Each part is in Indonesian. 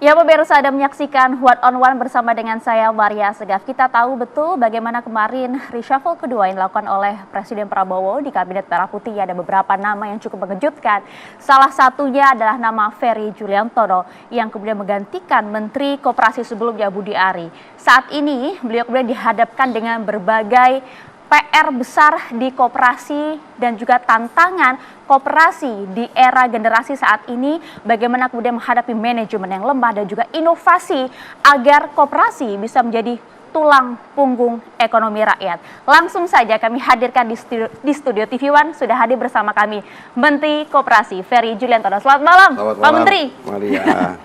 Ya, pemirsa, Anda menyaksikan One on One bersama dengan saya, Maria Segaf. Kita tahu betul bagaimana kemarin reshuffle kedua yang dilakukan oleh Presiden Prabowo di Kabinet Merah Putih. Ada beberapa nama yang cukup mengejutkan. Salah satunya adalah nama Ferry Juliantono yang kemudian menggantikan Menteri Koperasi sebelumnya, Budi Ari. Saat ini beliau kemudian dihadapkan dengan berbagai PR besar di koperasi dan juga tantangan koperasi di era generasi saat ini, bagaimana kemudian menghadapi manajemen yang lemah dan juga inovasi agar koperasi bisa menjadi tulang punggung ekonomi rakyat. Langsung saja kami hadirkan di studio TV One, sudah hadir bersama kami Menteri Koperasi Ferry Juliantono. Selamat malam, Pak Menteri. Maria.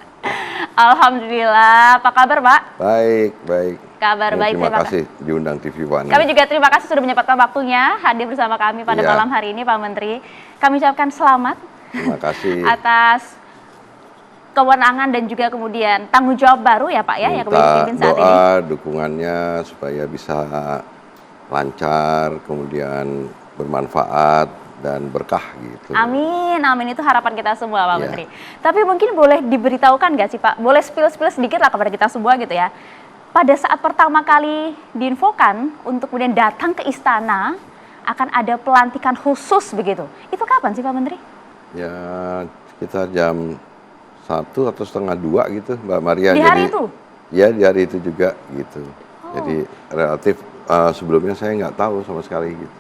Alhamdulillah, apa kabar Pak? Baik, baik. Kabar baik, terima kasih diundang TV One. Kami juga terima kasih sudah menyempatkan waktunya hadir bersama kami pada malam hari ini, Pak Menteri. Kami ucapkan selamat. Terima kasih. Atas kewenangan dan juga kemudian tanggung jawab baru ya Pak ya, yang kemudian dipimpin saat ini. Doa, dukungannya supaya bisa lancar, kemudian bermanfaat dan berkah gitu. Amin, amin, itu harapan kita semua Pak Menteri. Tapi mungkin boleh diberitahukan nggak sih Pak, boleh spill sedikit lah kepada kita semua gitu ya. Pada saat pertama kali diinfokan untuk kemudian datang ke istana, akan ada pelantikan khusus begitu. Itu kapan sih Pak Menteri? Ya, sekitar jam 1 atau setengah 2 gitu Mbak Maria. Di hari itu? Ya, di hari itu juga gitu. Jadi relatif sebelumnya saya nggak tahu sama sekali gitu.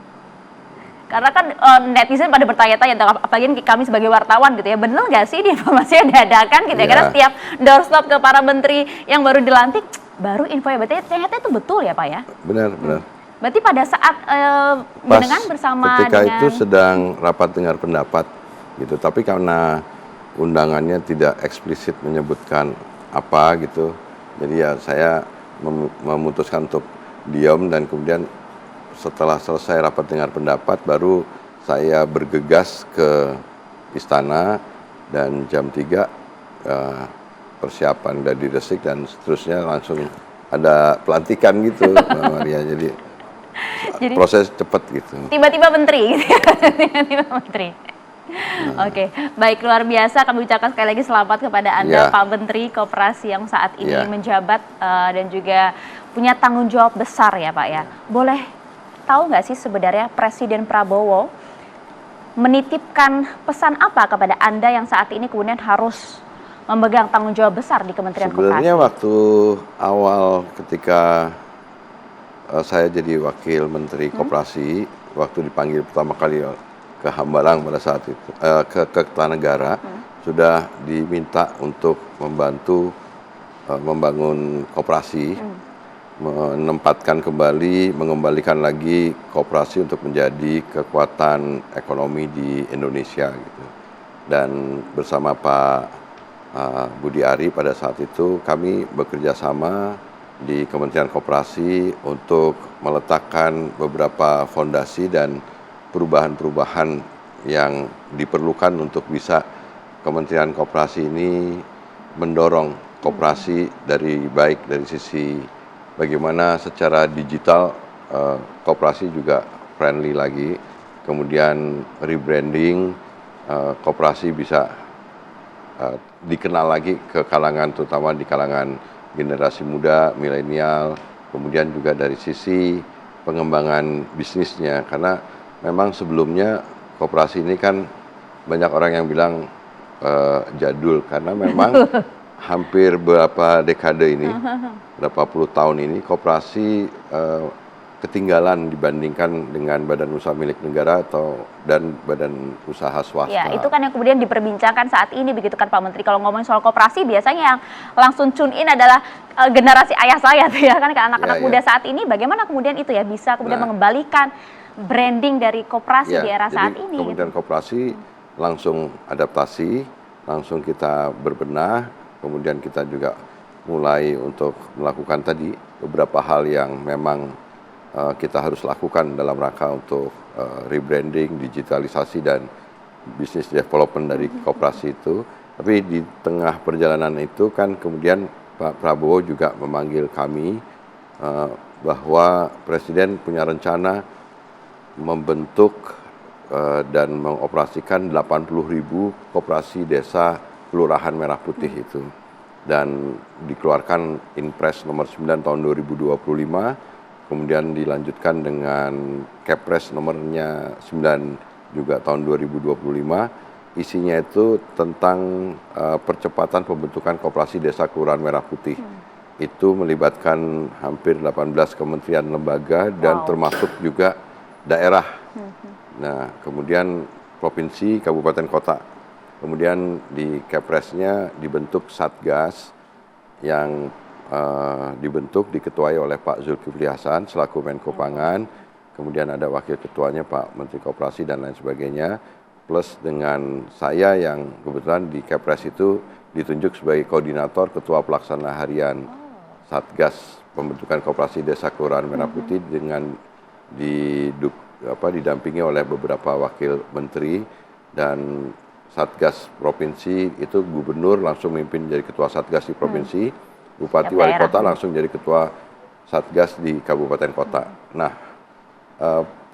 Karena kan netizen pada bertanya-tanya, apalagi kami sebagai wartawan gitu ya, benar nggak sih di informasi yang diadakan gitu ya? Karena setiap doorstop ke para menteri yang baru dilantik, baru info ya, berarti ternyata itu betul ya Pak ya? Benar, benar. Berarti pada saat dengan bersama ketika dengan... itu sedang rapat dengar pendapat gitu, tapi karena undangannya tidak eksplisit menyebutkan apa gitu, jadi ya saya memutuskan untuk diam dan kemudian setelah selesai rapat dengar pendapat baru saya bergegas ke istana dan jam 3 persiapan dari resik dan seterusnya langsung ada pelantikan gitu Mbak Maria. Jadi proses cepat gitu. Tiba-tiba menteri gitu ya. Tiba-tiba menteri. Oke, baik, luar biasa. Kami ucapkan sekali lagi selamat kepada Anda Pak Menteri Koperasi yang saat ini menjabat dan juga punya tanggung jawab besar ya Pak ya. Boleh tahu nggak sih sebenarnya Presiden Prabowo menitipkan pesan apa kepada Anda yang saat ini kemudian harus memegang tanggung jawab besar di Kementerian Koperasi? Sebenarnya waktu awal ketika saya jadi Wakil Menteri Koperasi, waktu dipanggil pertama kali ke Hambalang pada saat itu, ke Kertanegara, sudah diminta untuk membantu membangun koperasi, menempatkan kembali, mengembalikan lagi koperasi untuk menjadi kekuatan ekonomi di Indonesia gitu. Dan bersama Pak Budi Ari pada saat itu kami bekerja sama di Kementerian Koperasi untuk meletakkan beberapa fondasi dan perubahan-perubahan yang diperlukan untuk bisa Kementerian Koperasi ini mendorong koperasi baik dari sisi bagaimana secara digital koperasi juga friendly lagi, kemudian rebranding koperasi bisa dikenal lagi ke kalangan, terutama di kalangan generasi muda, milenial, kemudian juga dari sisi pengembangan bisnisnya, karena memang sebelumnya koperasi ini kan banyak orang yang bilang jadul, karena memang hampir berapa dekade ini, berapa puluh tahun ini koperasi ketinggalan dibandingkan dengan badan usaha milik negara dan badan usaha swasta. Ya, itu kan yang kemudian diperbincangkan saat ini begitu kan Pak Menteri. Kalau ngomongin soal koperasi biasanya yang langsung tune in adalah generasi ayah saya tuh ya kan, ke anak-anak muda saat ini. Bagaimana kemudian itu ya bisa kemudian mengembalikan branding dari koperasi di era saat ini? Kemudian koperasi langsung adaptasi, langsung kita berbenah, kemudian kita juga mulai untuk melakukan tadi beberapa hal yang memang kita harus lakukan dalam rangka untuk rebranding, digitalisasi dan business development dari koperasi itu. Tapi di tengah perjalanan itu kan kemudian Pak Prabowo juga memanggil kami bahwa Presiden punya rencana membentuk dan mengoperasikan 80.000 koperasi desa kelurahan Merah Putih itu. dan dikeluarkan Inpres nomor 9 tahun 2025, kemudian dilanjutkan dengan Kepres nomornya 9 juga tahun 2025. Isinya itu tentang percepatan pembentukan koperasi desa Kelurahan Merah Putih. Itu melibatkan hampir 18 kementerian lembaga dan termasuk juga daerah. Nah, kemudian provinsi, kabupaten, kota. Kemudian di Kepresnya dibentuk Satgas yang dibentuk diketuai oleh Pak Zulkifli Hasan selaku Menko Pangan. Kemudian ada wakil ketuanya Pak Menteri Koperasi dan lain sebagainya. Plus dengan saya yang kebetulan di Kepres itu ditunjuk sebagai koordinator ketua pelaksana harian Satgas pembentukan koperasi desa Kelurahan Merah Putih dengan didampingi oleh beberapa wakil menteri, dan Satgas provinsi itu gubernur langsung memimpin jadi ketua Satgas di provinsi, bupati wali kota langsung jadi ketua Satgas di kabupaten kota. Nah,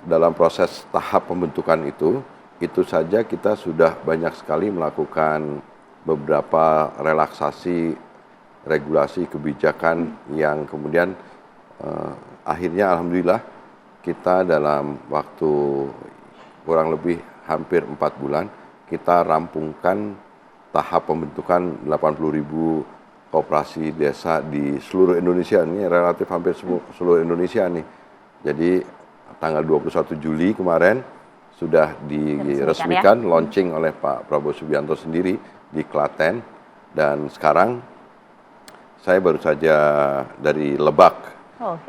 dalam proses tahap pembentukan itu saja kita sudah banyak sekali melakukan beberapa relaksasi regulasi kebijakan yang kemudian akhirnya alhamdulillah kita dalam waktu kurang lebih hampir 4 bulan kita rampungkan tahap pembentukan 80.000 koperasi desa di seluruh Indonesia. Ini relatif hampir seluruh Indonesia nih. Jadi tanggal 21 Juli kemarin sudah diresmikan, launching oleh Pak Prabowo Subianto sendiri di Klaten, dan sekarang saya baru saja dari Lebak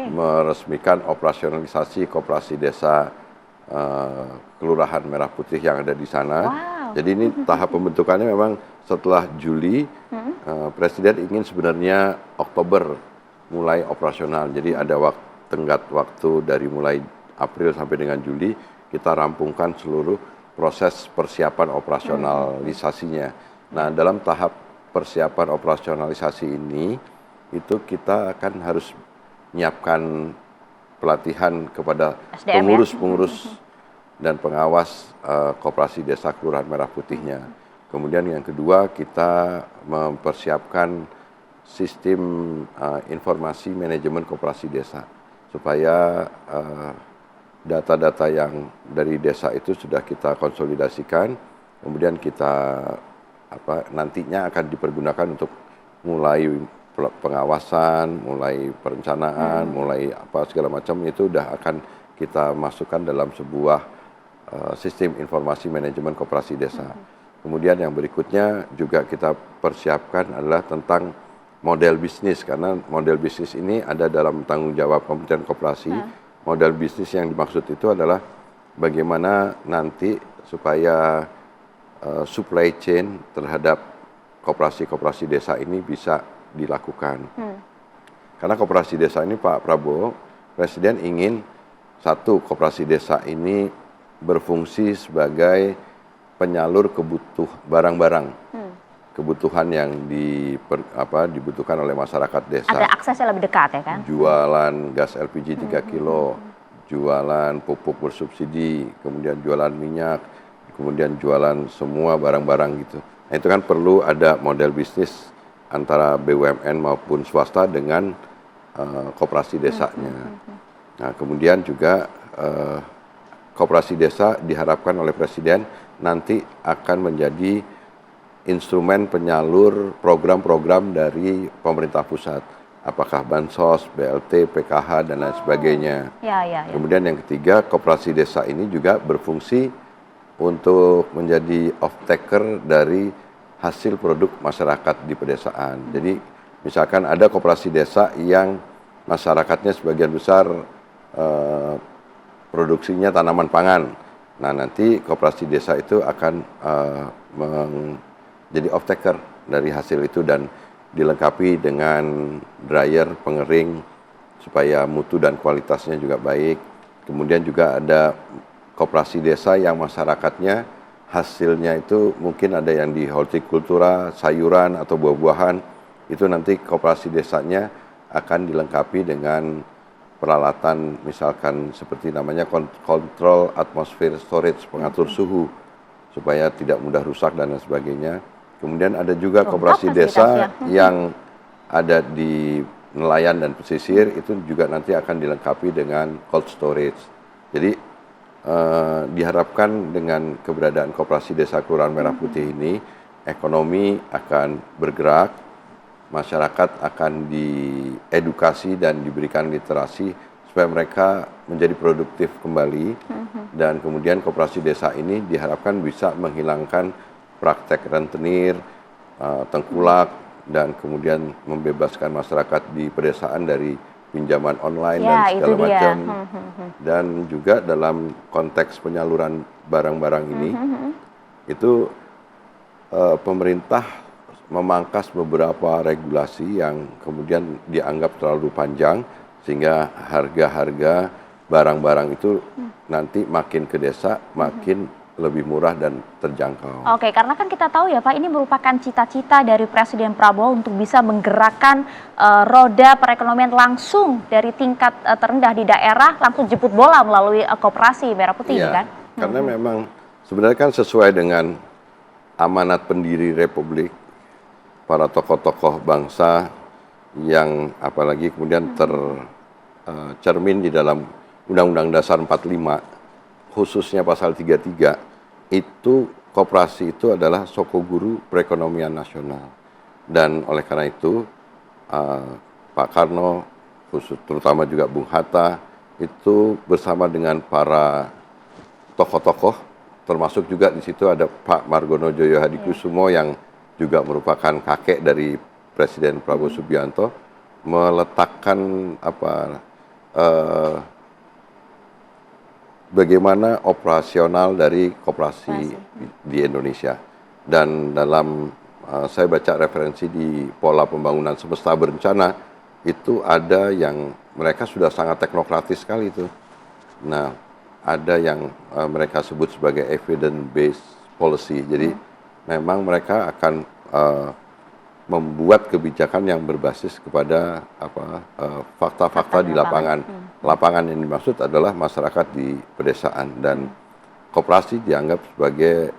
meresmikan operasionalisasi koperasi desa Kelurahan Merah Putih yang ada di sana. Jadi ini tahap pembentukannya memang setelah Juli, Presiden ingin sebenarnya Oktober mulai operasional. Jadi ada tenggat waktu dari mulai April sampai dengan Juli kita rampungkan seluruh proses persiapan operasionalisasinya. Nah, dalam tahap persiapan operasionalisasi ini itu kita akan harus menyiapkan pelatihan kepada pengurus-pengurus dan pengawas koperasi desa Kelurahan Merah Putihnya. Kemudian yang kedua kita mempersiapkan sistem informasi manajemen koperasi desa supaya data-data yang dari desa itu sudah kita konsolidasikan, kemudian kita nantinya akan dipergunakan untuk mulai pengawasan, mulai perencanaan, mulai segala macam itu udah akan kita masukkan dalam sebuah sistem informasi manajemen koperasi desa. Kemudian yang berikutnya juga kita persiapkan adalah tentang model bisnis, karena model bisnis ini ada dalam tanggung jawab Kementerian Koperasi. Model bisnis yang dimaksud itu adalah bagaimana nanti supaya supply chain terhadap koperasi-koperasi desa ini bisa dilakukan. Karena koperasi desa ini Pak Prabowo, Presiden ingin satu, koperasi desa ini berfungsi sebagai penyalur barang-barang, kebutuhan yang dibutuhkan oleh masyarakat desa. Ada aksesnya lebih dekat ya kan? Jualan gas LPG 3 kilo, jualan pupuk bersubsidi, kemudian jualan minyak, kemudian jualan semua barang-barang gitu. Nah, itu kan perlu ada model bisnis antara BUMN maupun swasta dengan koperasi desanya. Nah, kemudian juga koperasi desa diharapkan oleh Presiden nanti akan menjadi instrumen penyalur program-program dari pemerintah pusat. Apakah Bansos, BLT, PKH, dan lain sebagainya. Kemudian yang ketiga, koperasi desa ini juga berfungsi untuk menjadi off-taker dari hasil produk masyarakat di pedesaan. Jadi misalkan ada koperasi desa yang masyarakatnya sebagian besar produksinya tanaman pangan. Nah, nanti koperasi desa itu akan menjadi off-taker dari hasil itu dan dilengkapi dengan dryer pengering supaya mutu dan kualitasnya juga baik. Kemudian juga ada koperasi desa yang masyarakatnya hasilnya itu mungkin ada yang di hortikultura, sayuran atau buah-buahan, itu nanti koperasi desanya akan dilengkapi dengan peralatan misalkan seperti namanya kontrol atmosfer storage, pengatur suhu supaya tidak mudah rusak dan lain sebagainya. Kemudian ada juga Lengkap koperasi fasilitasnya. desa yang ada di nelayan dan pesisir, itu juga nanti akan dilengkapi dengan cold storage. Jadi diharapkan dengan keberadaan koperasi desa Kelurahan Merah Putih ini, ekonomi akan bergerak, masyarakat akan diedukasi dan diberikan literasi supaya mereka menjadi produktif kembali, dan kemudian koperasi desa ini diharapkan bisa menghilangkan praktek rentenir, tengkulak, dan kemudian membebaskan masyarakat di pedesaan dari pinjaman online dan Ya, itu segala dia. macam. Dan juga dalam konteks penyaluran barang-barang ini, itu pemerintah memangkas beberapa regulasi yang kemudian dianggap terlalu panjang, sehingga harga-harga barang-barang itu nanti makin ke desa, makin lebih murah dan terjangkau. Oke, karena kan kita tahu ya Pak, ini merupakan cita-cita dari Presiden Prabowo untuk bisa menggerakkan roda perekonomian langsung dari tingkat terendah di daerah, langsung jemput bola melalui koperasi Merah Putih ini kan? Karena memang sebenarnya kan sesuai dengan amanat pendiri Republik, para tokoh-tokoh bangsa yang apalagi kemudian tercermin di dalam Undang-Undang Dasar 45, khususnya pasal 33, itu koperasi itu adalah sokoguru perekonomian nasional. Dan oleh karena itu Pak Karno, terutama juga Bung Hatta, itu bersama dengan para tokoh-tokoh, termasuk juga di situ ada Pak Margono Joyo Hadikusumo yang juga merupakan kakek dari Presiden Prabowo Subianto, meletakkan bagaimana operasional dari koperasi di Indonesia. Dan dalam saya baca referensi di Pola Pembangunan Semesta Berencana, itu ada yang mereka sudah sangat teknokratis sekali itu. Nah, ada yang mereka sebut sebagai evidence-based policy. Jadi memang mereka akan membuat kebijakan yang berbasis kepada fakta-fakta di lapangan. Lapangan yang dimaksud adalah masyarakat di pedesaan, dan koperasi dianggap sebagai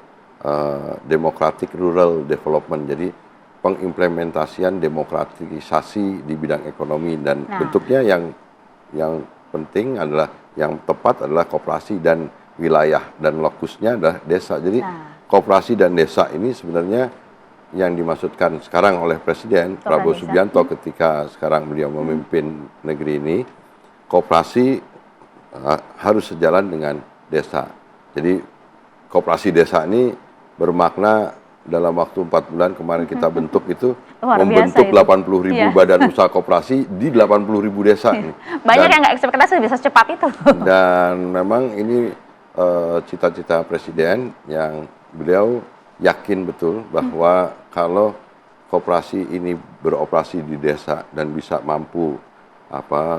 democratic rural development. Jadi pengimplementasian demokratisasi di bidang ekonomi, dan bentuknya yang penting adalah, yang tepat adalah koperasi dan wilayah, dan lokusnya adalah desa. Jadi koperasi dan desa ini sebenarnya yang dimaksudkan sekarang oleh Presiden Prabowo Subianto ketika sekarang beliau memimpin negeri ini. Koperasi harus sejalan dengan desa. Jadi koperasi desa ini bermakna dalam waktu 4 bulan kemarin kita bentuk itu, membentuk 80.000 badan usaha koperasi di 80.000 desa. Banyak yang nggak ekspektasi bisa secepat itu. Dan memang ini cita-cita Presiden yang beliau yakin betul bahwa kalau koperasi ini beroperasi di desa dan bisa mampu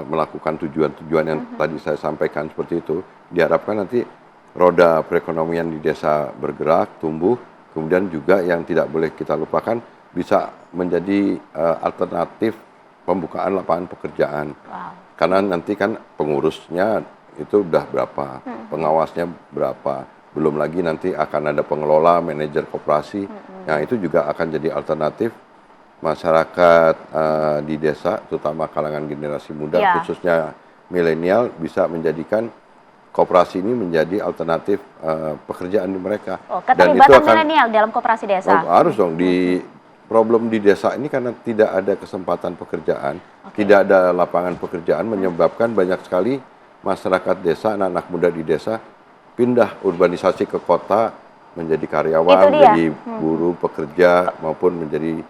melakukan tujuan-tujuan yang tadi saya sampaikan seperti itu, diharapkan nanti roda perekonomian di desa bergerak, tumbuh, kemudian juga yang tidak boleh kita lupakan bisa menjadi alternatif pembukaan lapangan pekerjaan. Karena nanti kan pengurusnya itu udah berapa, pengawasnya berapa, belum lagi nanti akan ada pengelola, manajer koperasi, yang itu juga akan jadi alternatif masyarakat di desa, terutama kalangan generasi muda, khususnya milenial, bisa menjadikan koperasi ini menjadi alternatif pekerjaan di mereka. Keterlibatan milenial dalam koperasi desa? Harus dong. Problem di desa ini karena tidak ada kesempatan pekerjaan, tidak ada lapangan pekerjaan, menyebabkan banyak sekali masyarakat desa, anak-anak muda di desa pindah urbanisasi ke kota, menjadi karyawan, menjadi buruh, pekerja, maupun menjadi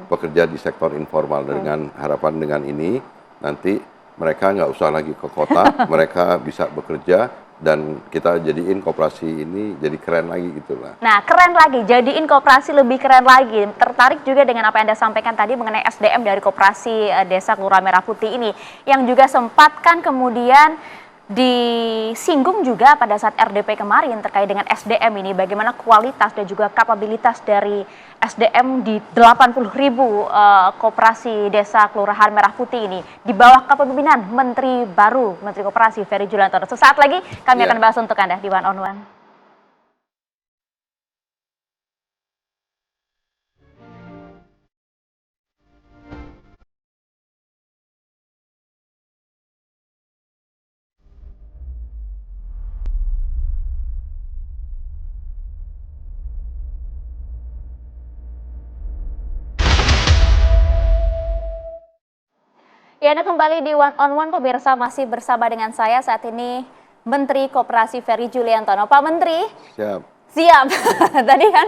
pekerja di sektor informal. Dengan harapan dengan ini, nanti mereka nggak usah lagi ke kota, mereka bisa bekerja, dan kita jadiin koperasi ini jadi keren lagi gitulah. Nah, keren lagi, jadiin koperasi lebih keren lagi. Tertarik juga dengan apa yang Anda sampaikan tadi mengenai SDM dari koperasi Desa Kelurahan Merah Putih ini, yang juga sempat kan kemudian disinggung juga pada saat RDP kemarin terkait dengan SDM ini, bagaimana kualitas dan juga kapabilitas dari SDM di 80.000 koperasi desa Kelurahan Merah Putih ini di bawah kepemimpinan Menteri baru, Menteri Koperasi Ferry Juliantono. Sesaat lagi kami akan bahas untuk Anda di One on One. Ya, Anda kembali di One on One, pemirsa, masih bersama dengan saya saat ini Menteri Koperasi Ferry Juliantono. Pak Menteri, Siap. siap. Tadi kan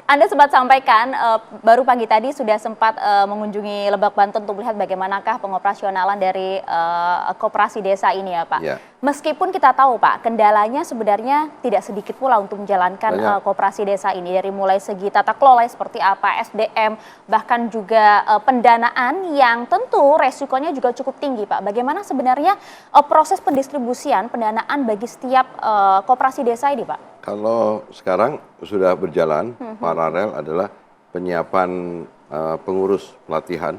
Anda sempat sampaikan baru pagi tadi sudah sempat mengunjungi Lebak Banten untuk melihat bagaimanakah pengoperasionalan dari koperasi desa ini ya Pak. Ya. Meskipun kita tahu Pak, kendalanya sebenarnya tidak sedikit pula untuk menjalankan koperasi desa ini, dari mulai segi tata kelola seperti apa, SDM, bahkan juga pendanaan yang tentu resikonya juga cukup tinggi Pak. Bagaimana sebenarnya proses pendistribusian pendanaan bagi setiap koperasi desa ini Pak? Kalau sekarang sudah berjalan, paralel adalah penyiapan pengurus pelatihan,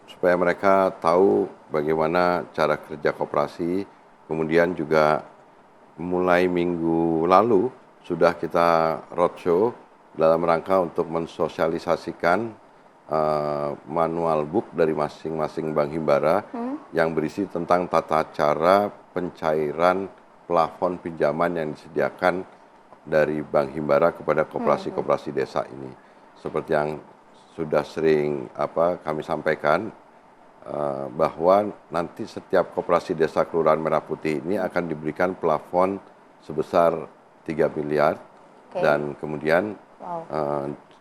supaya mereka tahu bagaimana cara kerja koperasi. Kemudian juga mulai minggu lalu sudah kita roadshow dalam rangka untuk mensosialisasikan manual book dari masing-masing Bank Himbara yang berisi tentang tata cara pencairan plafon pinjaman yang disediakan dari Bank Himbara kepada koperasi-koperasi desa ini. Seperti yang sudah sering kami sampaikan, bahwa nanti setiap koperasi desa Kelurahan Merah Putih ini akan diberikan plafon sebesar 3 miliar. Dan kemudian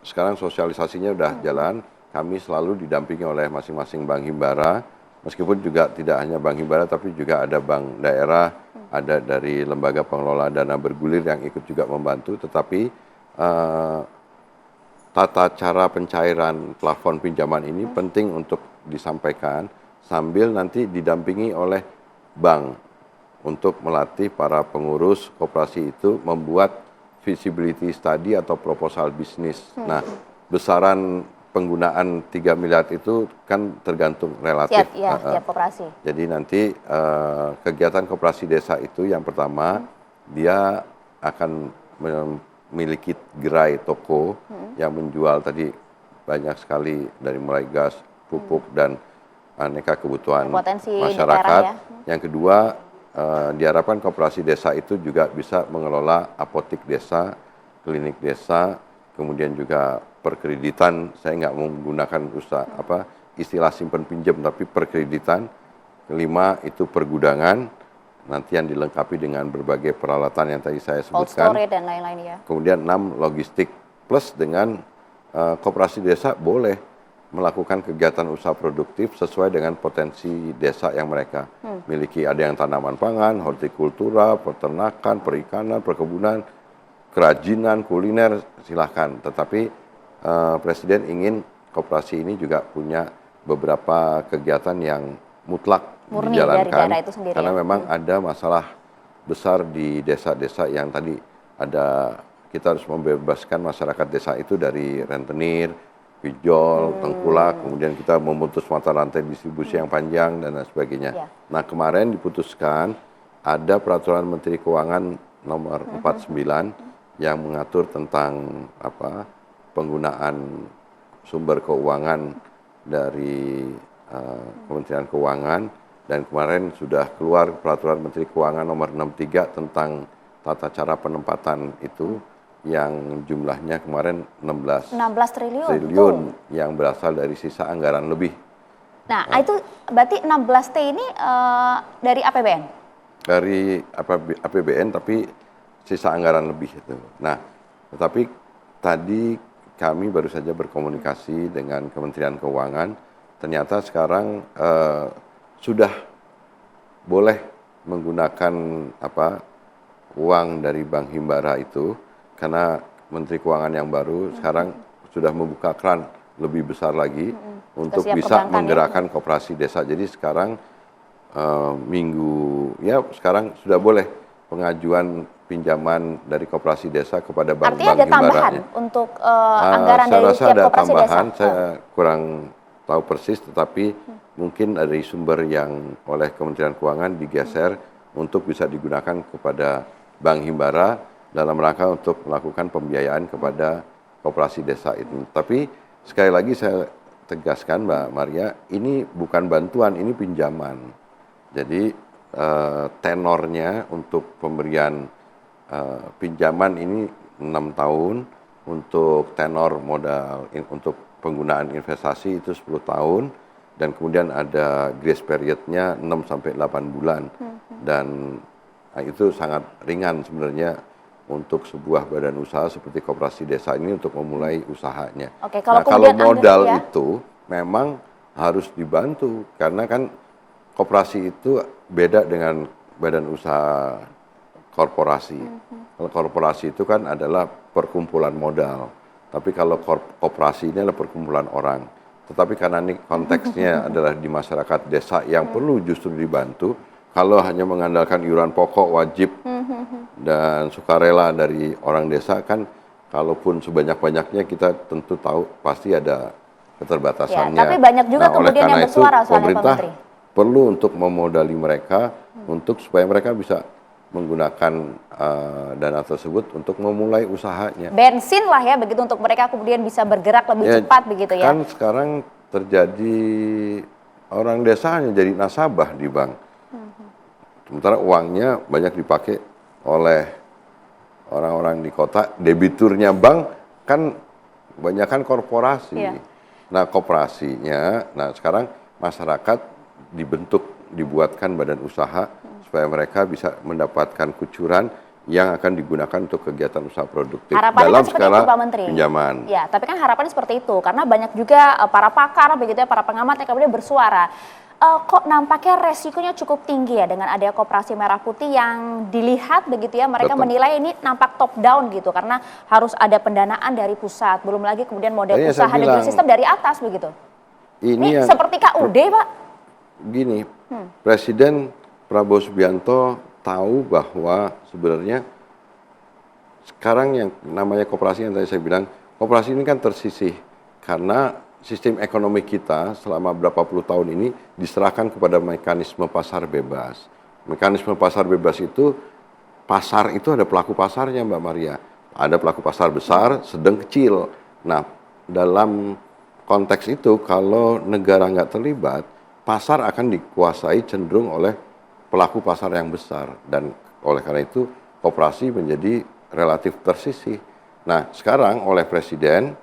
sekarang sosialisasinya sudah jalan, kami selalu didampingi oleh masing-masing Bank Himbara, meskipun juga tidak hanya Bank Himbara tapi juga ada bank daerah, ada dari lembaga pengelola dana bergulir yang ikut juga membantu, tetapi tata cara pencairan plafon pinjaman ini penting untuk disampaikan sambil nanti didampingi oleh bank untuk melatih para pengurus koperasi itu membuat feasibility study atau proposal bisnis. Nah, besaran penggunaan 3 miliar itu kan tergantung relatif. Tiap koperasi. Jadi nanti kegiatan koperasi desa itu yang pertama dia akan memiliki gerai toko yang menjual tadi banyak sekali dari mulai gas, pupuk dan aneka kebutuhan masyarakat. Yang kedua, diharapkan koperasi desa itu juga bisa mengelola apotik desa, klinik desa, kemudian juga perkreditan. Saya nggak menggunakan istilah simpan pinjam, tapi perkreditan. Kelima itu pergudangan, nanti yang dilengkapi dengan berbagai peralatan yang tadi saya sebutkan. Cold storage dan lain-lain ya. Kemudian 6 logistik, plus dengan koperasi desa boleh melakukan kegiatan usaha produktif sesuai dengan potensi desa yang mereka miliki. Ada yang tanaman pangan, hortikultura, peternakan, perikanan, perkebunan, kerajinan, kuliner, silahkan. Tetapi Presiden ingin koperasi ini juga punya beberapa kegiatan yang mutlak murni dijalankan, dari daerah itu sendiri, karena memang ada masalah besar di desa-desa yang tadi ada, kita harus membebaskan masyarakat desa itu dari rentenir, pinjol, tengkulak, kemudian kita memutus mata rantai distribusi yang panjang dan lain sebagainya. Nah, kemarin diputuskan ada peraturan Menteri Keuangan nomor 49 yang mengatur tentang penggunaan sumber keuangan dari Kementerian Keuangan, dan kemarin sudah keluar peraturan Menteri Keuangan nomor 63 tentang tata cara penempatan itu, yang jumlahnya kemarin 16 triliun yang berasal dari sisa anggaran lebih. Nah, itu berarti 16T ini dari APBN? Dari APBN, tapi sisa anggaran lebih itu. Nah, tetapi tadi kami baru saja berkomunikasi dengan Kementerian Keuangan, ternyata sekarang sudah boleh menggunakan uang dari Bank Himbara itu, karena Menteri Keuangan yang baru sekarang sudah membuka keran lebih besar lagi untuk bisa menggerakkan koperasi desa. Jadi sekarang sekarang sudah boleh pengajuan pinjaman dari koperasi desa kepada bank-bank Himbara. Artinya ada tambahan untuk anggaran dari setiap koperasi desa? Tambahan, saya kurang tahu persis, tetapi mungkin dari sumber yang oleh Kementerian Keuangan digeser untuk bisa digunakan kepada Bank Himbara dalam rangka untuk melakukan pembiayaan kepada koperasi desa itu. Tapi sekali lagi saya tegaskan, Mbak Maria, ini bukan bantuan, ini pinjaman. Jadi tenornya untuk pemberian pinjaman ini 6 tahun, untuk tenor modal untuk penggunaan investasi itu 10 tahun, dan kemudian ada grace periodnya 6 sampai 8 bulan. Dan itu sangat ringan sebenarnya untuk sebuah badan usaha seperti koperasi desa ini untuk memulai usahanya. Oke, kalau kalau kemudian modal ya, itu memang harus dibantu karena kan koperasi itu beda dengan badan usaha korporasi. Kalau korporasi itu kan adalah perkumpulan modal, tapi kalau koperasi ini adalah perkumpulan orang. Tetapi karena ini konteksnya adalah di masyarakat desa yang perlu justru dibantu, kalau hanya mengandalkan iuran pokok wajib dan sukarela dari orang desa kan, kalaupun sebanyak-banyaknya kita tentu tahu pasti ada keterbatasannya. Ya, tapi banyak juga oleh kemudian yang karena itu, bersuara soalnya Pak pemerintah Menteri. perlu untuk memodali mereka untuk supaya mereka bisa menggunakan dana tersebut untuk memulai usahanya. Bensin lah ya begitu untuk mereka kemudian bisa bergerak lebih cepat begitu ya. Kan sekarang terjadi orang desa hanya jadi nasabah di bank. Sementara uangnya banyak dipakai oleh orang-orang di kota, debiturnya bank kan kebanyakan korporasi. Iya. Nah, koperasinya, sekarang masyarakat dibuatkan badan usaha supaya mereka bisa mendapatkan kucuran yang akan digunakan untuk kegiatan usaha produktif Harapannya dalam kan seperti skala itu, Pak Menteri. pinjaman. Ya, tapi kan harapannya seperti itu karena banyak juga para pakar begitu ya, para pengamat yang kemudian bersuara. Kok nampaknya resikonya cukup tinggi ya dengan adanya koperasi merah putih yang dilihat begitu ya, mereka menilai ini nampak top down gitu karena harus ada pendanaan dari pusat, belum lagi kemudian model usaha dan juga sistem dari atas begitu. Ini seperti KUD, Pak. Gini, Presiden Prabowo Subianto tahu bahwa sebenarnya sekarang yang namanya koperasi yang tadi saya bilang, koperasi ini kan tersisih karena sistem ekonomi kita selama berapa puluh tahun ini diserahkan kepada mekanisme pasar bebas. Mekanisme pasar bebas itu, pasar itu ada pelaku pasarnya Mbak Maria. Ada pelaku pasar besar, sedang, kecil. Nah, dalam konteks itu kalau negara nggak terlibat, pasar akan dikuasai cenderung oleh pelaku pasar yang besar. Dan oleh karena itu, koperasi menjadi relatif tersisih. Nah, sekarang oleh Presiden,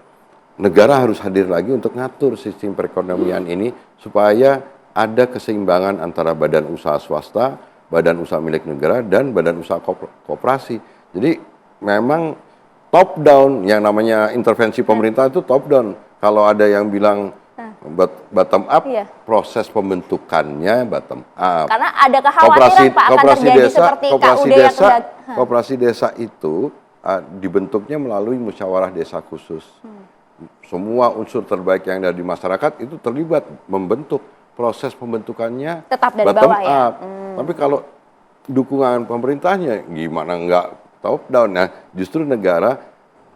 negara harus hadir lagi untuk ngatur sistem perekonomian ini supaya ada keseimbangan antara badan usaha swasta, badan usaha milik negara, dan badan usaha koperasi. Jadi memang top down, yang namanya intervensi pemerintah itu top down. Kalau ada yang bilang bottom up, proses pembentukannya bottom up. Karena ada kekhawatiran Pak akan terjadi seperti KUD yang koperasi desa itu dibentuknya melalui musyawarah desa khusus. Semua unsur terbaik yang ada di masyarakat itu terlibat membentuk, proses pembentukannya tetap dari bottom bawah ya. up. Tapi kalau dukungan pemerintahnya gimana nggak top down? Nah, justru negara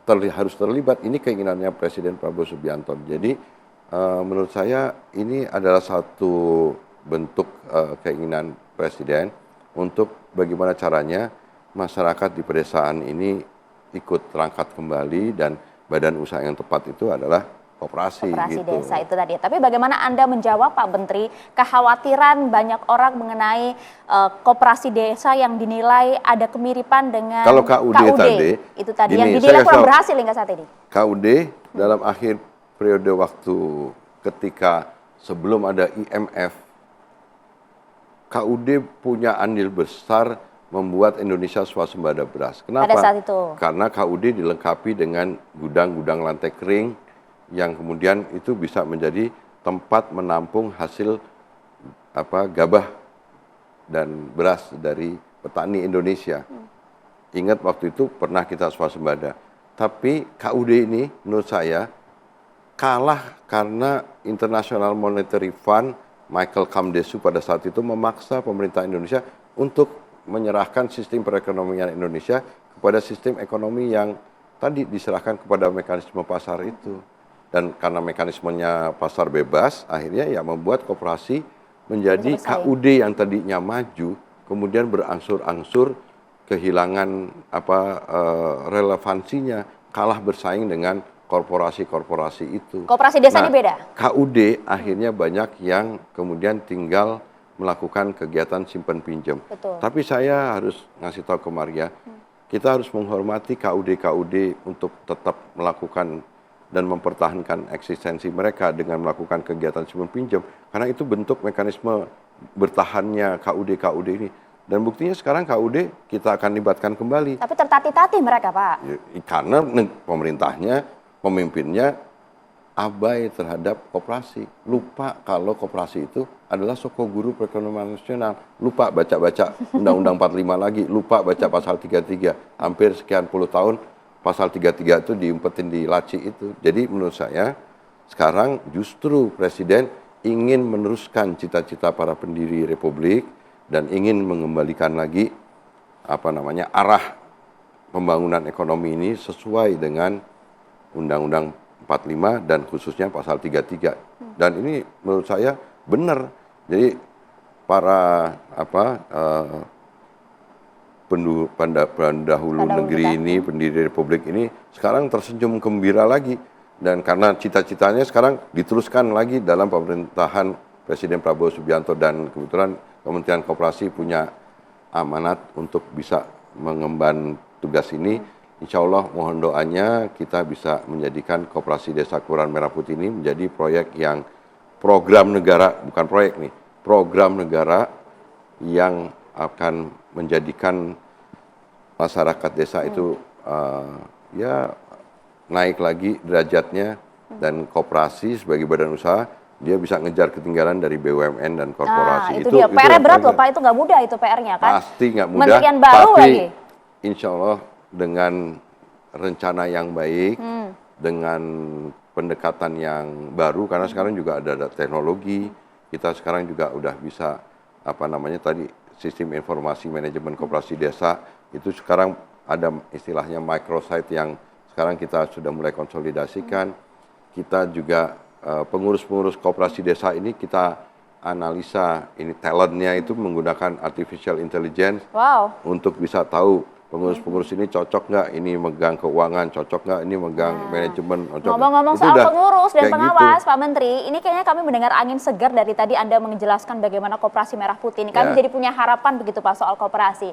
harus terlibat. Ini keinginannya Presiden Prabowo Subianto. Jadi menurut saya ini adalah satu bentuk keinginan Presiden untuk bagaimana caranya masyarakat di pedesaan ini ikut terangkat kembali, dan badan usaha yang tepat itu adalah koperasi gitu. Desa itu tadi. Tapi bagaimana Anda menjawab Pak Menteri kekhawatiran banyak orang mengenai koperasi desa yang dinilai ada kemiripan dengan kalau KUD tadi, itu tadi yang dinilai kurang berhasil hingga saat ini. KUD dalam akhir periode waktu ketika sebelum ada IMF, KUD punya andil besar membuat Indonesia swasembada beras. Kenapa? Pada saat itu. Karena KUD dilengkapi dengan gudang-gudang lantai kering yang kemudian itu bisa menjadi tempat menampung hasil gabah dan beras dari petani Indonesia. Ingat waktu itu pernah kita swasembada. Tapi KUD ini menurut saya kalah karena International Monetary Fund, Michael Kamdesu pada saat itu memaksa pemerintah Indonesia untuk menyerahkan sistem perekonomian Indonesia kepada sistem ekonomi yang tadi diserahkan kepada mekanisme pasar itu. Dan karena mekanismenya pasar bebas, akhirnya ya membuat koperasi menjadi KUD yang tadinya maju, kemudian berangsur-angsur kehilangan relevansinya, kalah bersaing dengan korporasi-korporasi itu. Koperasi desa ini beda? KUD akhirnya banyak yang kemudian tinggal melakukan kegiatan simpan pinjam. Betul. Tapi saya harus ngasih tahu ke Maria, kita harus menghormati KUD-KUD untuk tetap melakukan dan mempertahankan eksistensi mereka dengan melakukan kegiatan simpan pinjam, karena itu bentuk mekanisme bertahannya KUD ini. Dan buktinya sekarang KUD kita akan libatkan kembali. Tapi tertatih-tatih mereka, Pak. Karena pemerintahnya, pemimpinnya abai terhadap koperasi. Lupa kalau koperasi itu adalah soko guru perekonomian nasional. Lupa baca-baca Undang-Undang 45 lagi. Lupa baca pasal 33. Hampir sekian puluh tahun pasal 33 itu diumpetin di laci itu. Jadi menurut saya sekarang justru Presiden ingin meneruskan cita-cita para pendiri Republik dan ingin mengembalikan lagi arah pembangunan ekonomi ini sesuai dengan Undang-Undang 45 dan khususnya pasal 33. Dan ini menurut saya benar. Jadi para pendahulu negeri ini, pendiri Republik ini sekarang tersenyum gembira lagi. Dan karena cita-citanya sekarang diteruskan lagi dalam pemerintahan Presiden Prabowo Subianto, dan kebetulan Kementerian Koperasi punya amanat untuk bisa mengemban tugas ini. Insya Allah mohon doanya kita bisa menjadikan Koperasi Desa Kelurahan Merah Putih ini menjadi proyek yang program negara, bukan proyek nih, program negara yang akan menjadikan masyarakat desa itu naik lagi derajatnya, dan koperasi sebagai badan usaha dia bisa ngejar ketinggalan dari BUMN dan korporasi. Itu dia PR-nya berat loh Pak, itu nggak mudah itu PR-nya kan. Pasti nggak mudah. Menterian baru tapi lagi. Insya Allah dengan rencana yang baik, dengan pendekatan yang baru, karena sekarang juga ada teknologi, kita sekarang juga udah bisa sistem informasi manajemen koperasi desa itu sekarang ada istilahnya microsite yang sekarang kita sudah mulai konsolidasikan. Kita juga pengurus-pengurus koperasi desa ini kita analisa ini talentnya itu menggunakan artificial intelligence untuk bisa tahu pengurus-pengurus ini cocok nggak ini megang keuangan, cocok nggak ini megang manajemen. Ngomong-ngomong soal pengurus dan pengawas, Pak Menteri, ini kayaknya kami mendengar angin segar dari tadi Anda menjelaskan bagaimana Koperasi Merah Putih ini. Kami jadi punya harapan begitu Pak soal koperasi.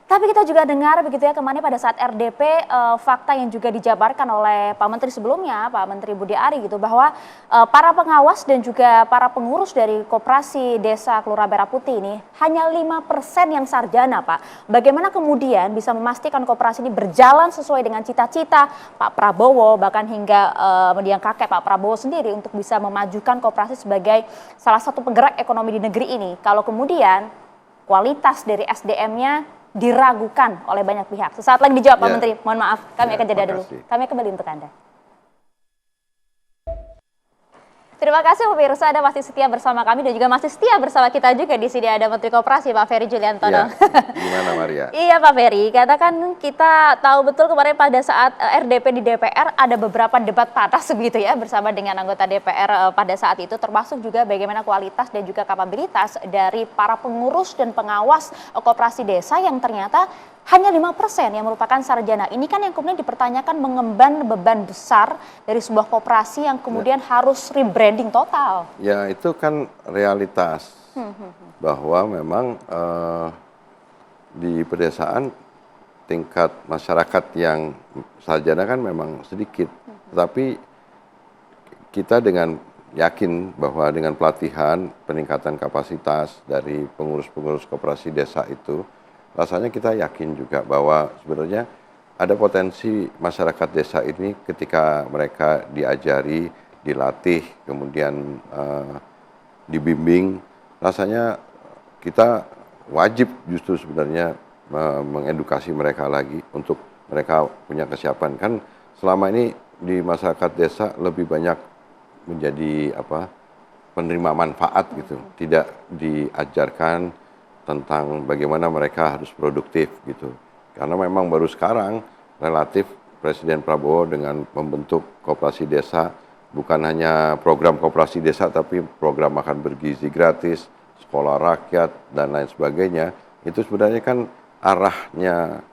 Tapi kita juga dengar begitu ya kemarin pada saat RDP fakta yang juga dijabarkan oleh Pak Menteri sebelumnya, Pak Menteri Budi Ari gitu, bahwa para pengawas dan juga para pengurus dari Koperasi Desa Kelurahan Merah Putih ini hanya 5% yang sarjana Pak. Bagaimana kemudian bisa memastikan koperasi ini berjalan sesuai dengan cita-cita Pak Prabowo, bahkan hingga mendiang kakek Pak Prabowo sendiri untuk bisa memajukan koperasi sebagai salah satu penggerak ekonomi di negeri ini. Kalau kemudian kualitas dari SDM-nya diragukan oleh banyak pihak. Sesaat lagi dijawab Pak Menteri. Mohon maaf, kami akan jeda dulu. Kami kembali untuk Anda. Terima kasih pemirsa, Anda masih setia bersama kami dan juga masih setia bersama kita juga di sini ada Menteri Koperasi Pak Ferry Juliantono. Gimana Maria? Iya Pak Ferry, katakan kita tahu betul kemarin pada saat RDP di DPR ada beberapa debat panas begitu ya bersama dengan anggota DPR pada saat itu, termasuk juga bagaimana kualitas dan juga kapabilitas dari para pengurus dan pengawas koperasi desa yang ternyata hanya 5% yang merupakan sarjana. Ini kan yang kemudian dipertanyakan mengemban beban besar dari sebuah koperasi yang kemudian harus rebranding total. Ya itu kan realitas bahwa memang di pedesaan tingkat masyarakat yang sarjana kan memang sedikit. Tetapi kita dengan yakin bahwa dengan pelatihan, peningkatan kapasitas dari pengurus-pengurus koperasi desa itu, rasanya kita yakin juga bahwa sebenarnya ada potensi masyarakat desa ini ketika mereka diajari, dilatih, kemudian dibimbing, rasanya kita wajib justru sebenarnya mengedukasi mereka lagi untuk mereka punya kesiapan. Kan selama ini di masyarakat desa lebih banyak menjadi penerima manfaat gitu, tidak diajarkan tentang bagaimana mereka harus produktif gitu. Karena memang baru sekarang relatif Presiden Prabowo dengan membentuk koperasi desa, bukan hanya program koperasi desa tapi program makan bergizi gratis, sekolah rakyat dan lain sebagainya, itu sebenarnya kan arahnya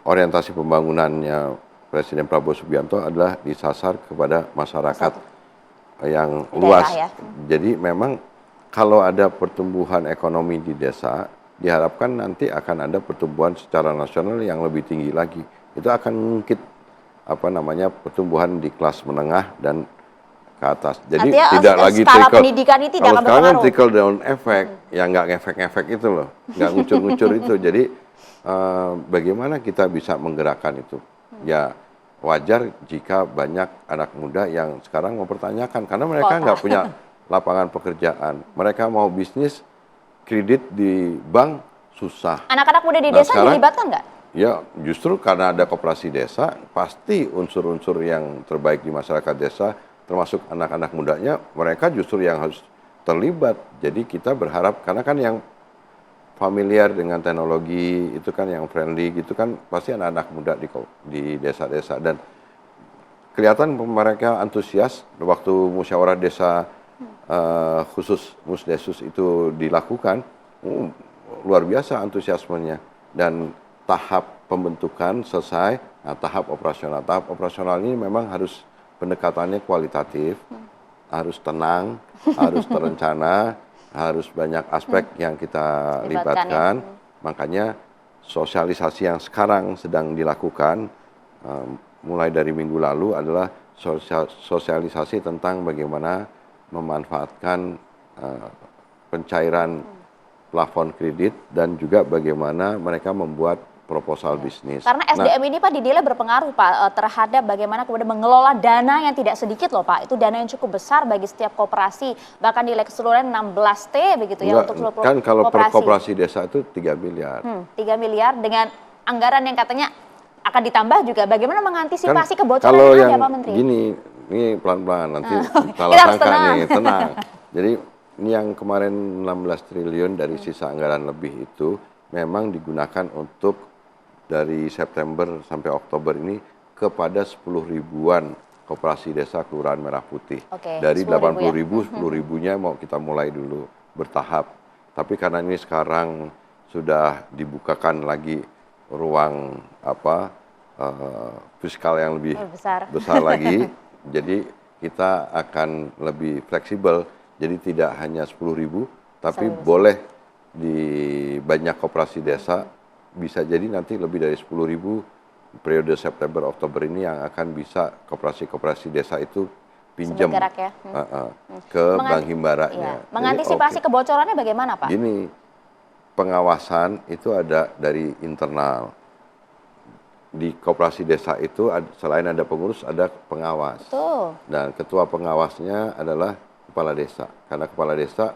orientasi pembangunannya Presiden Prabowo Subianto adalah disasar kepada masyarakat yang luas. Jadi memang kalau ada pertumbuhan ekonomi di desa, diharapkan nanti akan ada pertumbuhan secara nasional yang lebih tinggi lagi. Itu akan mengungkit pertumbuhan di kelas menengah dan ke atas. Jadi Artinya tidak lagi skala trickle. pendidikan ini tidak Kalau akan sekarang kan berpengaruh. trickle down effect, yang nggak ngefek-ngefek itu loh, nggak ngucur-ngucur itu. Jadi bagaimana kita bisa menggerakkan itu? Ya wajar jika banyak anak muda yang sekarang mempertanyakan karena mereka nggak punya lapangan pekerjaan. Mereka mau bisnis, kredit di bank susah. Anak-anak muda di Nah, desa sekarang, dilibatkan nggak? ya justru karena ada koperasi desa, pasti unsur-unsur yang terbaik di masyarakat desa, termasuk anak-anak mudanya, mereka justru yang harus terlibat. Jadi kita berharap, karena kan yang familiar dengan teknologi, itu kan yang friendly gitu kan, pasti anak-anak muda di desa-desa. Dan kelihatan mereka antusias waktu musyawarah desa khusus Musdesus itu dilakukan, luar biasa antusiasmenya. Dan tahap pembentukan selesai, nah tahap operasional. Tahap operasional ini memang harus pendekatannya kualitatif, harus tenang, harus terencana, harus banyak aspek yang kita libatkan. Makanya sosialisasi yang sekarang sedang dilakukan, mulai dari minggu lalu adalah sosialisasi tentang bagaimana memanfaatkan pencairan plafon kredit dan juga bagaimana mereka membuat proposal bisnis. Karena SDM ini Pak dinilai berpengaruh Pak terhadap bagaimana kemudian mengelola dana yang tidak sedikit loh Pak. Itu dana yang cukup besar bagi setiap koperasi, bahkan nilai keseluruhan 16T begitu ya untuk seluruh kan kalau per koperasi. koperasi desa itu 3 miliar. 3 miliar dengan anggaran yang katanya akan ditambah juga. Bagaimana mengantisipasi kebocoran kalau yang yang ada Pak Menteri? Gini, ini pelan-pelan nanti salah Kita harus sangka tenang. nih, tenang. Jadi ini yang kemarin 16 triliun dari sisa anggaran lebih itu memang digunakan untuk dari September sampai Oktober ini kepada 10 ribuan koperasi desa Kelurahan Merah Putih. Dari 80 ribu, 10 ribunya mau kita mulai dulu bertahap. Tapi karena ini sekarang sudah dibukakan lagi ruang fiskal yang lebih besar lagi, jadi kita akan lebih fleksibel. Jadi tidak hanya 10 ribu, tapi boleh di banyak koperasi desa, bisa jadi nanti lebih dari 10 ribu periode September Oktober ini yang akan bisa koperasi-koperasi desa itu pinjam ke Bank Himbaranya. Mengantisipasi kebocorannya bagaimana Pak? Gini, pengawasan itu ada dari internal. Di koperasi desa itu selain ada pengurus ada pengawas. Betul. Dan ketua pengawasnya adalah kepala desa. Karena kepala desa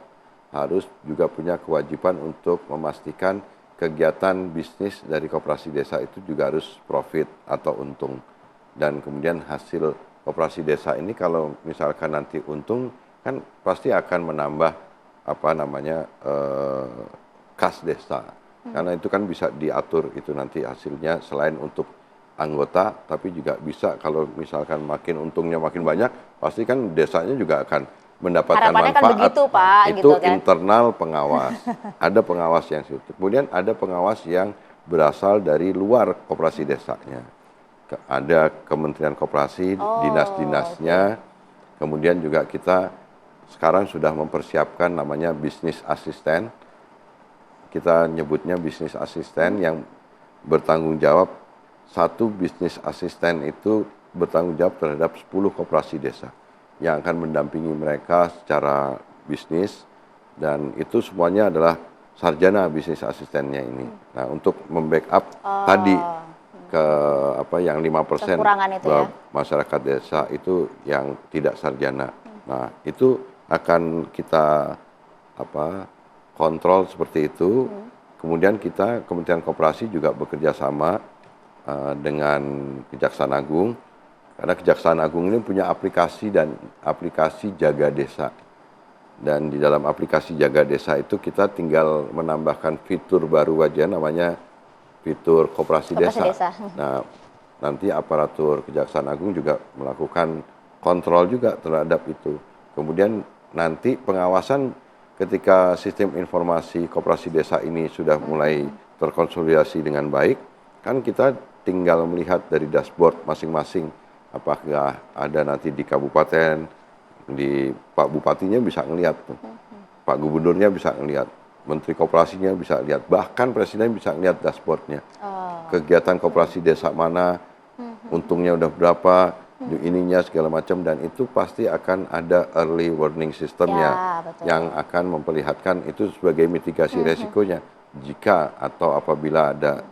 harus juga punya kewajiban untuk memastikan kegiatan bisnis dari koperasi desa itu juga harus profit atau untung. Dan kemudian hasil koperasi desa ini kalau misalkan nanti untung kan pasti akan menambah kas desa. Karena itu kan bisa diatur itu nanti hasilnya selain untuk anggota tapi juga bisa kalau misalkan makin untungnya makin banyak pasti kan desanya juga akan mendapatkan harapannya manfaat. Kan begitu, Pak, itu gitu kan? Internal pengawas. Ada pengawas yang situ. Kemudian ada pengawas yang berasal dari luar koperasi desanya. Ada Kementerian Koperasi, dinas-dinasnya. Kemudian juga kita sekarang sudah mempersiapkan namanya bisnis asisten. Kita nyebutnya bisnis asisten yang bertanggung jawab, satu bisnis asisten itu bertanggung jawab terhadap 10 koperasi desa yang akan mendampingi mereka secara bisnis, dan itu semuanya adalah sarjana bisnis asistennya ini. Nah, untuk membackup tadi ke yang 5% masyarakat desa itu yang tidak sarjana. Nah, itu akan kita kontrol seperti itu. Kemudian kita Kementerian Koperasi juga bekerja sama dengan Kejaksaan Agung. Karena Kejaksaan Agung ini punya aplikasi dan aplikasi Jaga Desa. Dan di dalam aplikasi Jaga Desa itu kita tinggal menambahkan fitur baru aja namanya fitur Koperasi Desa. Nah, nanti aparatur Kejaksaan Agung juga melakukan kontrol juga terhadap itu. Kemudian nanti pengawasan ketika sistem informasi Koperasi Desa ini sudah mulai terkonsolidasi dengan baik, kan kita tinggal melihat dari dashboard masing-masing. Apakah ada nanti di kabupaten, di Pak Bupatinya bisa ngelihat, Pak Gubernurnya bisa ngelihat, Menteri Koperasinya bisa lihat, bahkan Presiden bisa ngelihat dashboardnya. Kegiatan koperasi desa mana, untungnya udah berapa, ininya segala macam, dan itu pasti akan ada early warning systemnya Ya, betul. yang akan memperlihatkan itu sebagai mitigasi resikonya jika atau apabila ada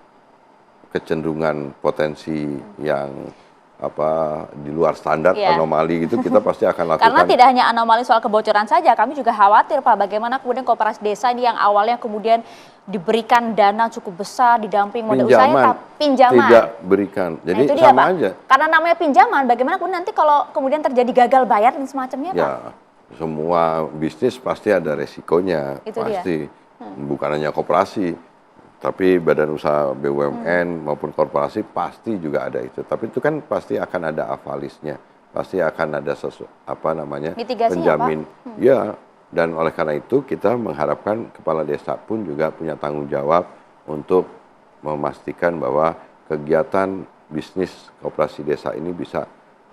kecenderungan potensi yang di luar standar, Iya. anomali gitu, kita pasti akan Karena lakukan. tidak hanya anomali soal kebocoran saja, kami juga khawatir Pak, bagaimana kemudian koperasi desa ini yang awalnya kemudian diberikan dana cukup besar, didamping modal usaha, Pinjaman pinjaman. tidak berikan, Nah, jadi itu dia, sama Pak. aja. Karena namanya pinjaman, bagaimana kemudian nanti kalau kemudian terjadi gagal bayar dan semacamnya, Pak? Ya, semua bisnis pasti ada resikonya, Itu dia. pasti. Bukan hanya koperasi, tapi badan usaha BUMN maupun korporasi pasti juga ada itu. Tapi itu kan pasti akan ada avalisnya, pasti akan ada Mitigasi ya, Pak? penjamin. Ya, dan oleh karena itu kita mengharapkan kepala desa pun juga punya tanggung jawab untuk memastikan bahwa kegiatan bisnis koperasi desa ini bisa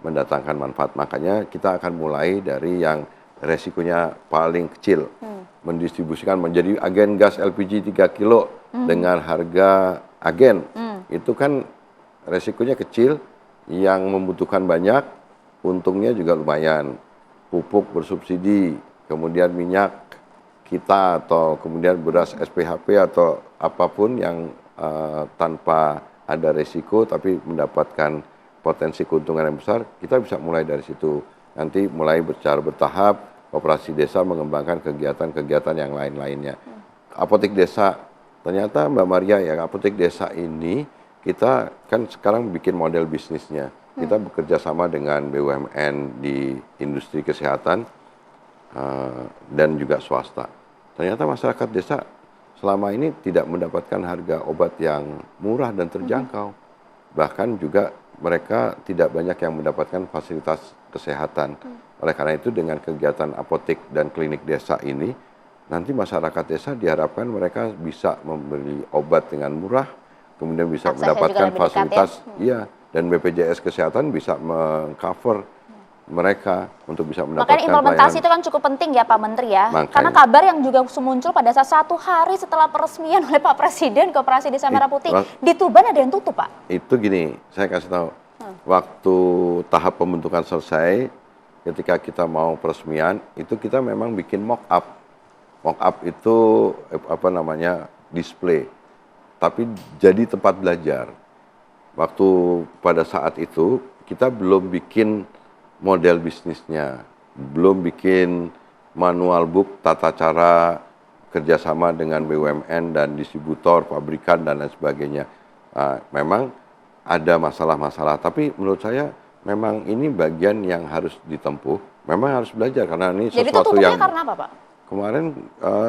mendatangkan manfaat. Makanya kita akan mulai dari yang resikonya paling kecil, mendistribusikan menjadi agen gas LPG 3 kilo dengan harga agen. Itu kan resikonya kecil, yang membutuhkan banyak, untungnya juga lumayan. Pupuk bersubsidi, kemudian minyak kita, atau kemudian beras SPHP atau apapun yang tanpa ada resiko tapi mendapatkan potensi keuntungan yang besar, kita bisa mulai dari situ. Nanti mulai secara bertahap, koperasi desa mengembangkan kegiatan-kegiatan yang lain-lainnya. Apotek desa, ternyata Mbak Maria, ya, apotek desa ini kita kan sekarang bikin model bisnisnya. Kita bekerja sama dengan BUMN di industri kesehatan dan juga swasta. Ternyata masyarakat desa selama ini tidak mendapatkan harga obat yang murah dan terjangkau. Bahkan juga mereka tidak banyak yang mendapatkan fasilitas kesehatan. Oleh karena itu dengan kegiatan apotek dan klinik desa ini, nanti masyarakat desa diharapkan mereka bisa membeli obat dengan murah, kemudian bisa Aksesnya juga mendapatkan lebih dekat, fasilitas, iya, dan BPJS Kesehatan bisa meng-cover mereka untuk bisa mendapatkan Makanya implementasi pelayanan. itu kan cukup penting ya Pak Menteri ya. Makanya. Karena kabar yang juga muncul pada saat 1 hari setelah peresmian oleh Pak Presiden Koperasi Desa Merah Putih, di Tuban ada yang tutup, Pak. Itu gini, saya kasih tahu. Waktu tahap pembentukan selesai, ketika kita mau peresmian, itu kita memang bikin mock up. Mock up itu display. Tapi jadi tempat belajar. Waktu pada saat itu kita belum bikin model bisnisnya, belum bikin manual book tata cara kerjasama dengan BUMN dan distributor, pabrikan dan lain sebagainya. Memang ada masalah-masalah, tapi menurut saya memang ini bagian yang harus ditempuh. Memang harus belajar karena ini Jadi itu sesuatu tutupnya yang karena apa, Pak? kemarin,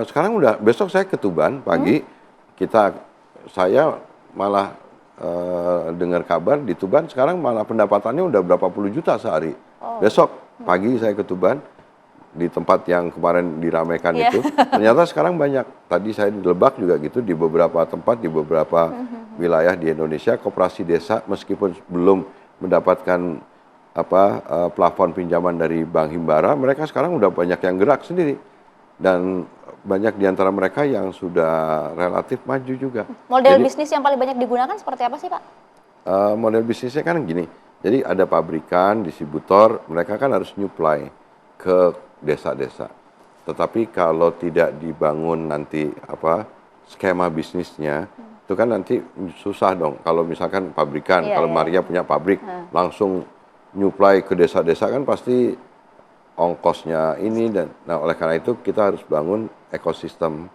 sekarang besok saya ke Tuban pagi, saya malah dengar kabar di Tuban sekarang malah pendapatannya udah berapa puluh juta sehari. Besok pagi saya ke Tuban, di tempat yang kemarin diramaikan itu, ternyata sekarang banyak. Tadi saya di Lebak juga gitu, di beberapa tempat, di beberapa wilayah di Indonesia, koperasi desa meskipun belum mendapatkan plafon pinjaman dari Bank Himbara, mereka sekarang udah banyak yang gerak sendiri. Dan banyak di antara mereka yang sudah relatif maju juga. Model bisnis yang paling banyak digunakan seperti apa sih, Pak? Model bisnisnya kan gini, jadi ada pabrikan, distributor, mereka kan harus nyuplai ke desa-desa. Tetapi kalau tidak dibangun nanti skema bisnisnya, itu kan nanti susah dong. Kalau misalkan pabrikan, kalau Maria punya pabrik, langsung nyuplai ke desa-desa kan pasti ongkosnya ini, dan oleh karena itu kita harus bangun ekosistem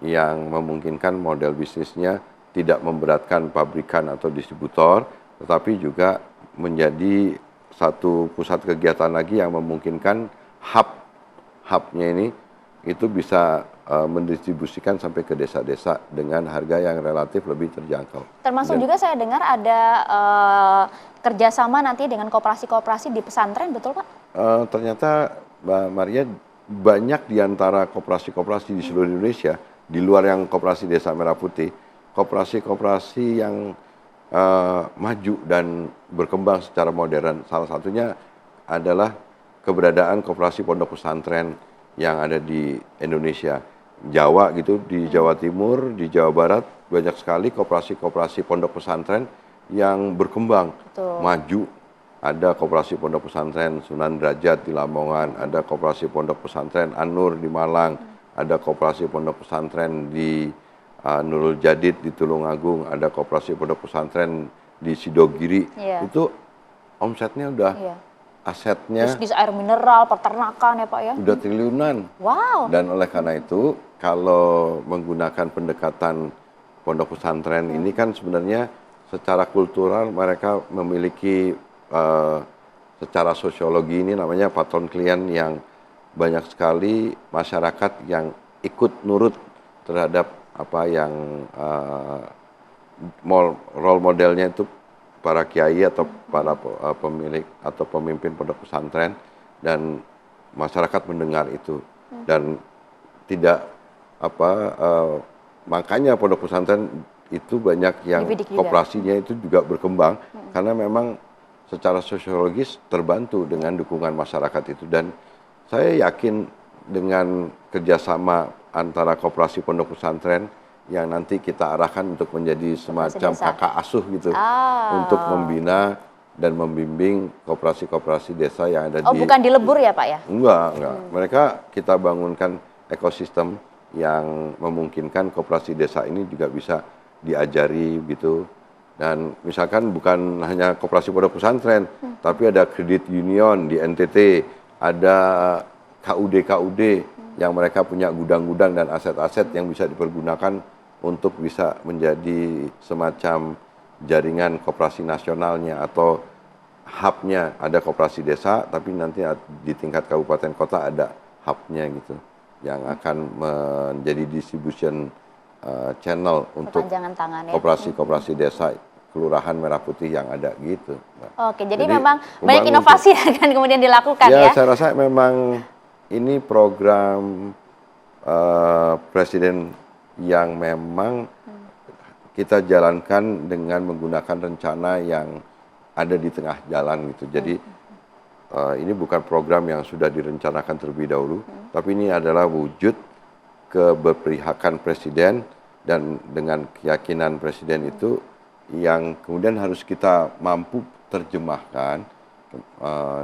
yang memungkinkan model bisnisnya tidak memberatkan pabrikan atau distributor, tetapi juga menjadi satu pusat kegiatan lagi yang memungkinkan hubnya ini itu bisa mendistribusikan sampai ke desa-desa dengan harga yang relatif lebih terjangkau. Termasuk juga saya dengar ada kerjasama nanti dengan koperasi-koperasi di pesantren, betul Pak? Ternyata Mbak Maria, banyak di antara koperasi-koperasi di seluruh Indonesia, di luar yang koperasi Desa Merah Putih, koperasi-koperasi yang maju dan berkembang secara modern. Salah satunya adalah keberadaan koperasi pondok pesantren yang ada di Indonesia. Jawa gitu, di Jawa Timur, di Jawa Barat, banyak sekali koperasi-koperasi pondok pesantren yang berkembang, Betul. maju. Ada koperasi pondok pesantren Sunan Derajat di Lamongan, ada koperasi pondok pesantren An-Nur di Malang, ada koperasi pondok pesantren di Nurul Jadid di Tulungagung, ada koperasi pondok pesantren di Sidogiri. Iya. Itu omsetnya udah, Iya. asetnya Bisnis air mineral, peternakan ya Pak ya? udah triliunan. Wow. Dan oleh karena itu, kalau menggunakan pendekatan pondok pesantren ini kan sebenarnya secara kultural mereka memiliki secara sosiologi ini namanya patron klien yang banyak sekali masyarakat yang ikut nurut terhadap apa yang role modelnya itu para kiai atau para pemilik atau pemimpin pondok pesantren, dan masyarakat mendengar itu dan tidak makanya pondok pesantren itu banyak yang koperasinya itu juga berkembang karena memang secara sosiologis terbantu dengan dukungan masyarakat itu. Dan saya yakin dengan kerjasama antara koperasi pondok pesantren yang nanti kita arahkan untuk menjadi semacam kakak asuh gitu, untuk membina dan membimbing koperasi-koperasi desa yang ada bukan dilebur ya Pak ya? Enggak. Mereka kita bangunkan ekosistem yang memungkinkan koperasi desa ini juga bisa diajari gitu. Dan misalkan bukan hanya koperasi pondok pesantren, tapi ada kredit union di NTT, ada KUD yang mereka punya gudang-gudang dan aset-aset yang bisa dipergunakan untuk bisa menjadi semacam jaringan koperasi nasionalnya atau hubnya. Ada koperasi desa, tapi nanti di tingkat kabupaten kota ada hubnya gitu, yang akan menjadi distribution channel untuk koperasi-koperasi desa Kelurahan Merah Putih yang ada gitu. Oke, jadi memang banyak inovasi yang akan kemudian dilakukan ya? Ya, saya rasa memang ini program Presiden yang memang kita jalankan dengan menggunakan rencana yang ada di tengah jalan gitu. Jadi ini bukan program yang sudah direncanakan terlebih dahulu, tapi ini adalah wujud keberpihakan Presiden, dan dengan keyakinan Presiden itu yang kemudian harus kita mampu terjemahkan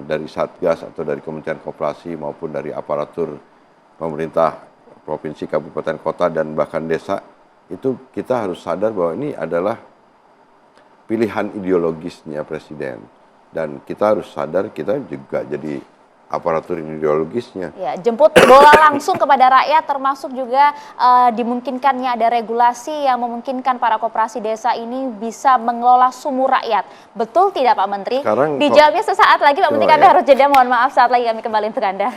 dari Satgas atau dari Kementerian Koperasi maupun dari aparatur pemerintah provinsi, kabupaten, kota, dan bahkan desa. Itu kita harus sadar bahwa ini adalah pilihan ideologisnya Presiden, dan kita harus sadar kita juga jadi aparatur ideologisnya. Ya, jemput bola langsung kepada rakyat, termasuk juga dimungkinkannya ada regulasi yang memungkinkan para koperasi desa ini bisa mengelola sumur rakyat. Betul tidak Pak Menteri? Dijawabnya sesaat lagi Pak Menteri, kami harus jeda, mohon maaf, saat lagi kami kembali untuk Anda.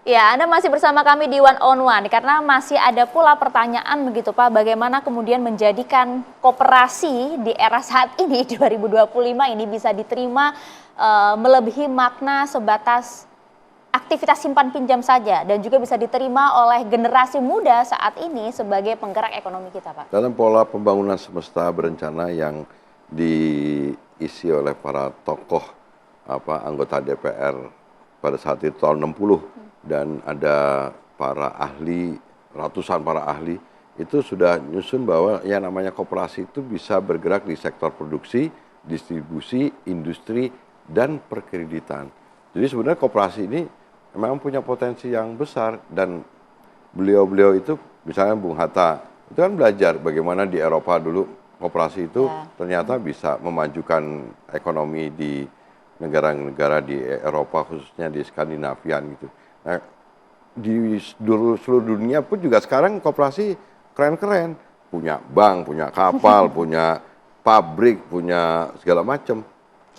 Ya, Anda masih bersama kami di One on One, karena masih ada pula pertanyaan begitu Pak, bagaimana kemudian menjadikan koperasi di era saat ini 2025 ini bisa diterima melebihi makna sebatas aktivitas simpan pinjam saja, dan juga bisa diterima oleh generasi muda saat ini sebagai penggerak ekonomi kita Pak. Dalam pola pembangunan semesta berencana yang diisi oleh para tokoh anggota DPR pada saat itu tahun 60, dan ada para ahli, ratusan para ahli, itu sudah nyusun bahwa yang namanya koperasi itu bisa bergerak di sektor produksi, distribusi, industri, dan perkreditan. Jadi sebenarnya koperasi ini memang punya potensi yang besar, dan beliau-beliau itu, misalnya Bung Hatta, itu kan belajar bagaimana di Eropa dulu koperasi itu ternyata bisa memajukan ekonomi di negara-negara di Eropa, khususnya di Skandinavian gitu. Nah, di seluruh dunia pun juga sekarang koperasi keren-keren, punya bank, punya kapal, punya pabrik, punya segala macam.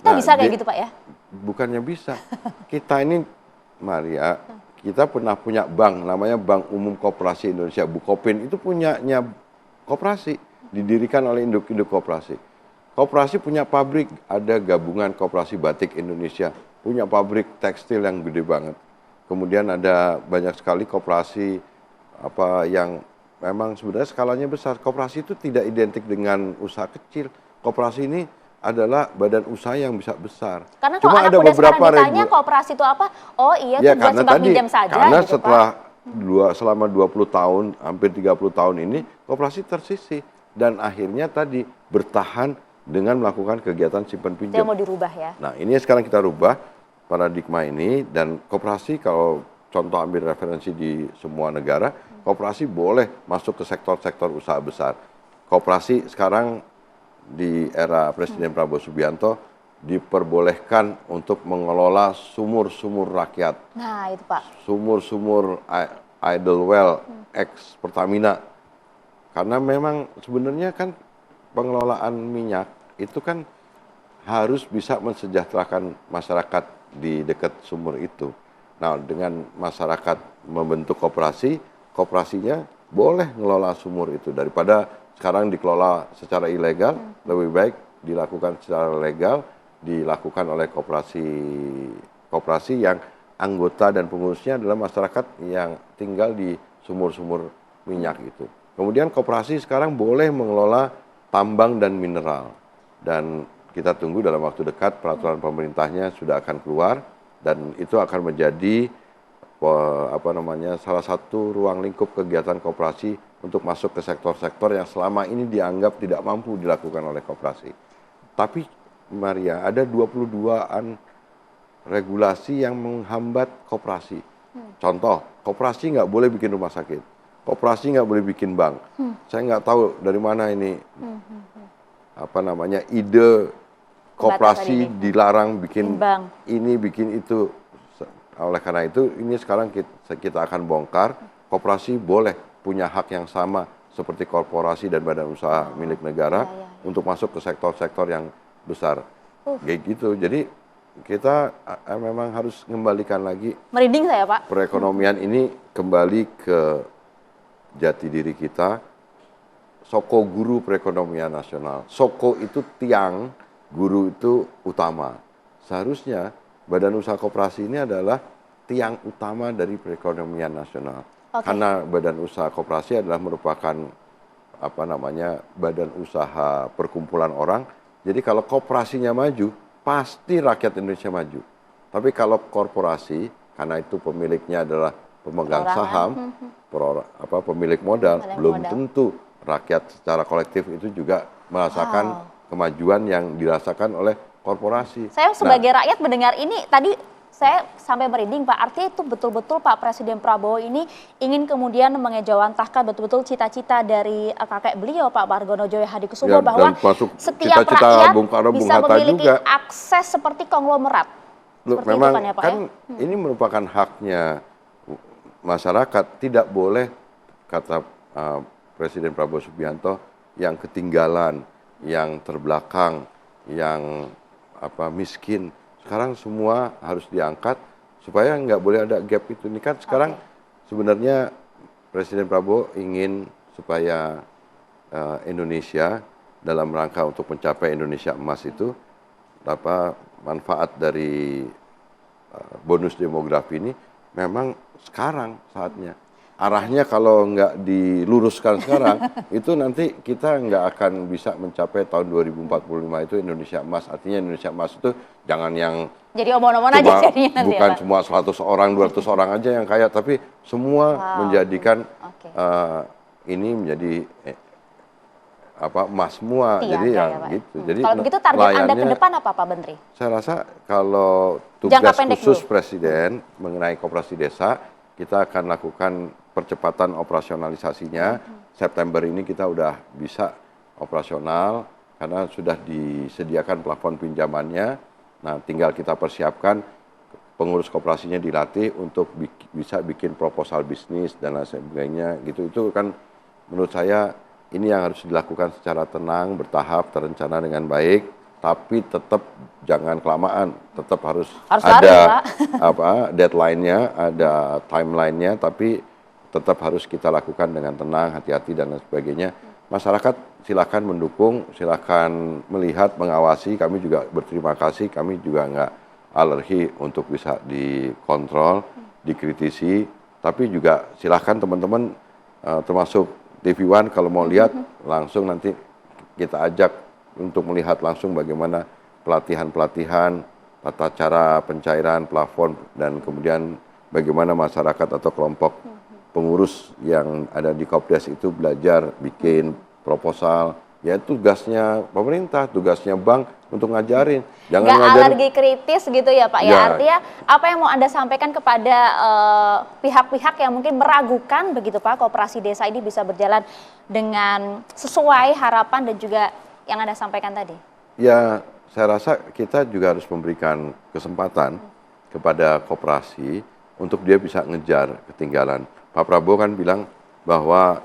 Kita bisa kayak gitu Pak ya? Bukannya bisa, kita ini Maria, kita pernah punya bank, namanya Bank Umum Koperasi Indonesia, Bukopin, itu punyanya koperasi, didirikan oleh induk-induk koperasi. Koperasi punya pabrik, ada gabungan Koperasi Batik Indonesia, punya pabrik tekstil yang gede banget. Kemudian ada banyak sekali koperasi yang memang sebenarnya skalanya besar. Koperasi itu tidak identik dengan usaha kecil. Koperasi ini adalah badan usaha yang bisa besar. Karena kalau anak muda sekarang ditanya koperasi itu apa? Oh iya, ya, itu buat simak pinjam saja. Karena gitu, setelah Pak. selama 20 tahun, hampir 30 tahun ini, koperasi tersisih. Dan akhirnya tadi bertahan dengan melakukan kegiatan simpan pinjam. Yang mau dirubah ya? Nah, ini sekarang kita rubah paradigma ini, dan koperasi kalau contoh ambil referensi di semua negara, koperasi boleh masuk ke sektor-sektor usaha besar. Koperasi sekarang di era Presiden Prabowo Subianto diperbolehkan untuk mengelola sumur-sumur rakyat. Nah, itu Pak. Sumur-sumur idle well, ex Pertamina. Karena memang sebenarnya kan pengelolaan minyak itu kan harus bisa mensejahterakan masyarakat di dekat sumur itu. Nah, dengan masyarakat membentuk koperasi, koperasinya boleh ngelola sumur itu. Daripada sekarang dikelola secara ilegal, lebih baik dilakukan secara legal, dilakukan oleh koperasi yang anggota dan pengurusnya adalah masyarakat yang tinggal di sumur-sumur minyak itu. Kemudian koperasi sekarang boleh mengelola tambang dan mineral. Dan kita tunggu dalam waktu dekat peraturan pemerintahnya sudah akan keluar, dan itu akan menjadi salah satu ruang lingkup kegiatan koperasi untuk masuk ke sektor-sektor yang selama ini dianggap tidak mampu dilakukan oleh koperasi. Tapi Maria, ada 22-an regulasi yang menghambat koperasi. Contoh, koperasi nggak boleh bikin rumah sakit, koperasi nggak boleh bikin bank. Saya nggak tahu dari mana ini ide koperasi dilarang bikin bank, ini bikin itu. Oleh karena itu ini sekarang kita akan bongkar, koperasi boleh punya hak yang sama seperti korporasi dan badan usaha milik negara untuk masuk ke sektor-sektor yang besar. Kayak gitu. Jadi kita memang harus mengembalikan lagi, merinding saya Pak, perekonomian ini kembali ke jati diri kita. Soko guru perekonomian nasional. Soko itu tiang, guru itu utama. Seharusnya badan usaha koperasi ini adalah tiang utama dari perekonomian nasional. Karena badan usaha koperasi adalah merupakan badan usaha perkumpulan orang. Jadi kalau koperasinya maju, pasti rakyat Indonesia maju. Tapi kalau korporasi, karena itu pemiliknya adalah pemegang saham, pemilik modal, belum tentu rakyat secara kolektif itu juga merasakan kemajuan yang dirasakan oleh korporasi. Saya sebagai rakyat mendengar ini tadi saya sampai merinding Pak. Artinya itu betul-betul Pak Presiden Prabowo ini ingin kemudian mengejawantahkan betul-betul cita-cita dari kakek beliau Pak Margono Joyo Hadikusumo bahwa setiap rakyat bisa memiliki akses seperti konglomerat. Seperti memang itu kan ya Pak, ini merupakan haknya masyarakat, tidak boleh kata Presiden Prabowo Subianto yang ketinggalan, yang terbelakang, yang miskin. Sekarang semua harus diangkat supaya nggak boleh ada gap itu. Ini kan sekarang sebenarnya Presiden Prabowo ingin supaya Indonesia dalam rangka untuk mencapai Indonesia Emas itu, manfaat dari bonus demografi ini memang sekarang saatnya. Arahnya kalau nggak diluruskan sekarang, itu nanti kita nggak akan bisa mencapai tahun 2045 itu Indonesia Emas. Artinya Indonesia Emas itu jangan yang jadi omong-omong aja jadinya nanti bukan cuma 100 orang, 200 orang aja yang kaya, tapi semua menjadikan ini menjadi emas semua. Jadi yang gitu. Jadi kalau begitu target Anda ke depan apa Pak Menteri? Saya rasa kalau tugas khusus Presiden mengenai koperasi desa, kita akan lakukan percepatan operasionalisasinya. September ini kita udah bisa operasional karena sudah disediakan plafon pinjamannya. Nah, tinggal kita persiapkan, pengurus koperasinya dilatih untuk bisa bikin proposal bisnis dan lain sebagainya gitu. Itu kan menurut saya ini yang harus dilakukan secara tenang, bertahap, terencana dengan baik, tapi tetap jangan kelamaan, tetap harus ada deadline-nya, ada timeline-nya, tapi tetap harus kita lakukan dengan tenang, hati-hati dan lain sebagainya. Masyarakat silakan mendukung, silakan melihat, mengawasi. Kami juga berterima kasih, kami juga nggak alergi untuk bisa dikontrol, dikritisi, tapi juga silakan teman-teman termasuk TV One kalau mau lihat langsung nanti kita ajak untuk melihat langsung bagaimana pelatihan-pelatihan, tata cara pencairan plafon, dan kemudian bagaimana masyarakat atau kelompok pengurus yang ada di Kopdes itu belajar bikin proposal. Ya tugasnya pemerintah, tugasnya bank untuk ngajarin. Jangan Nggak ngajarin alergi kritis gitu ya Pak ya. Ya. Artinya apa yang mau Anda sampaikan kepada pihak-pihak yang mungkin meragukan begitu Pak, koperasi desa ini bisa berjalan dengan sesuai harapan dan juga yang Anda sampaikan tadi? Ya, saya rasa kita juga harus memberikan kesempatan kepada koperasi untuk dia bisa ngejar ketinggalan. Pak Prabowo kan bilang bahwa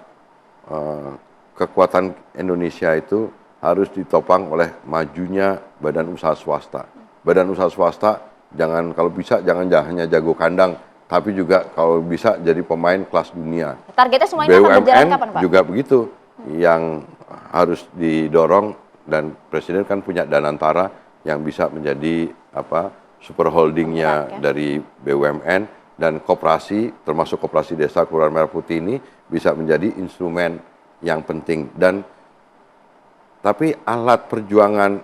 kekuatan Indonesia itu harus ditopang oleh majunya badan usaha swasta. Badan usaha swasta kalau bisa jangan hanya jago kandang, tapi juga kalau bisa jadi pemain kelas dunia. Targetnya semuanya akan berjalan BUMN kapan Pak? juga begitu, yang harus didorong, dan Presiden kan punya Danantara yang bisa menjadi super holdingnya ya. dari BUMN, dan koperasi termasuk koperasi desa Kelurahan Merah Putih ini bisa menjadi instrumen yang penting. Tapi alat perjuangan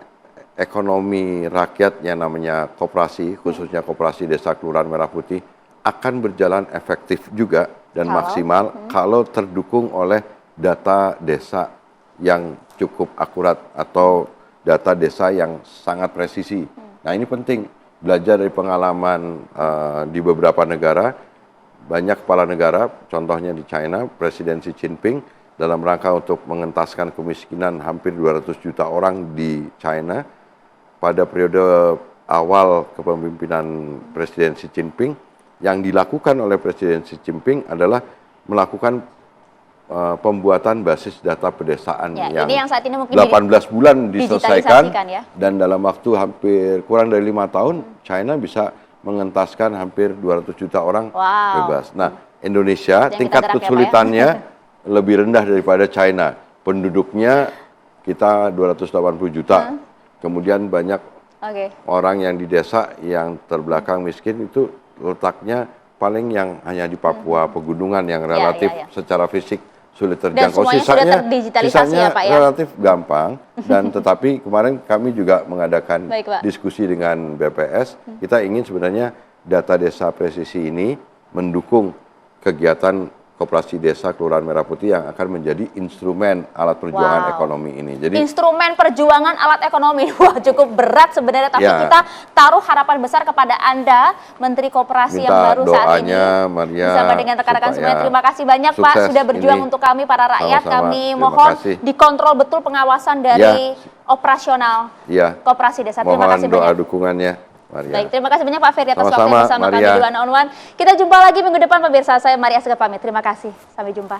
ekonomi rakyat yang namanya koperasi, khususnya koperasi desa Kelurahan Merah Putih, akan berjalan efektif juga dan maksimal kalau terdukung oleh data desa yang cukup akurat atau data desa yang sangat presisi. Nah ini penting, belajar dari pengalaman di beberapa negara. Banyak kepala negara, contohnya di China, Presiden Xi Jinping dalam rangka untuk mengentaskan kemiskinan hampir 200 juta orang di China, pada periode awal kepemimpinan Presiden Xi Jinping, yang dilakukan oleh Presiden Xi Jinping adalah melakukan pembuatan basis data pedesaan Ya, ini yang saat ini mungkin 18 bulan diselesaikan, ya. dan dalam waktu hampir kurang dari 5 tahun, China bisa mengentaskan hampir 200 juta orang bebas. Nah, Indonesia tingkat kesulitannya lebih rendah daripada China. Penduduknya kita 280 juta. Kemudian banyak orang yang di desa yang terbelakang miskin, itu letaknya paling yang hanya di Papua, pegunungan yang relatif secara fisik sulit terjangkau. Sisanya ya, Pak, ya? Relatif gampang. Dan tetapi kemarin kami juga mengadakan diskusi dengan BPS. Kita ingin sebenarnya data desa presisi ini mendukung kegiatan koperasi desa Kelurahan Merah Putih yang akan menjadi instrumen alat perjuangan ekonomi ini. Jadi instrumen perjuangan alat ekonomi, wah cukup berat sebenarnya, tapi kita taruh harapan besar kepada Anda, Menteri Koperasi yang baru saat ini, Maria, bersama dengan rekan-rekan semuanya. Terima kasih banyak Pak sudah berjuang untuk kami para rakyat. Kami mohon dikontrol betul pengawasan dari operasional Koperasi Desa. Terima kasih banyak. Mohon doa dukungannya. Maria. Baik, terima kasih banyak Pak Ferry atas waktu bersama kami di One on One. Kita jumpa lagi minggu depan pemirsa. Saya Maria Segaf pamit. Terima kasih. Sampai jumpa.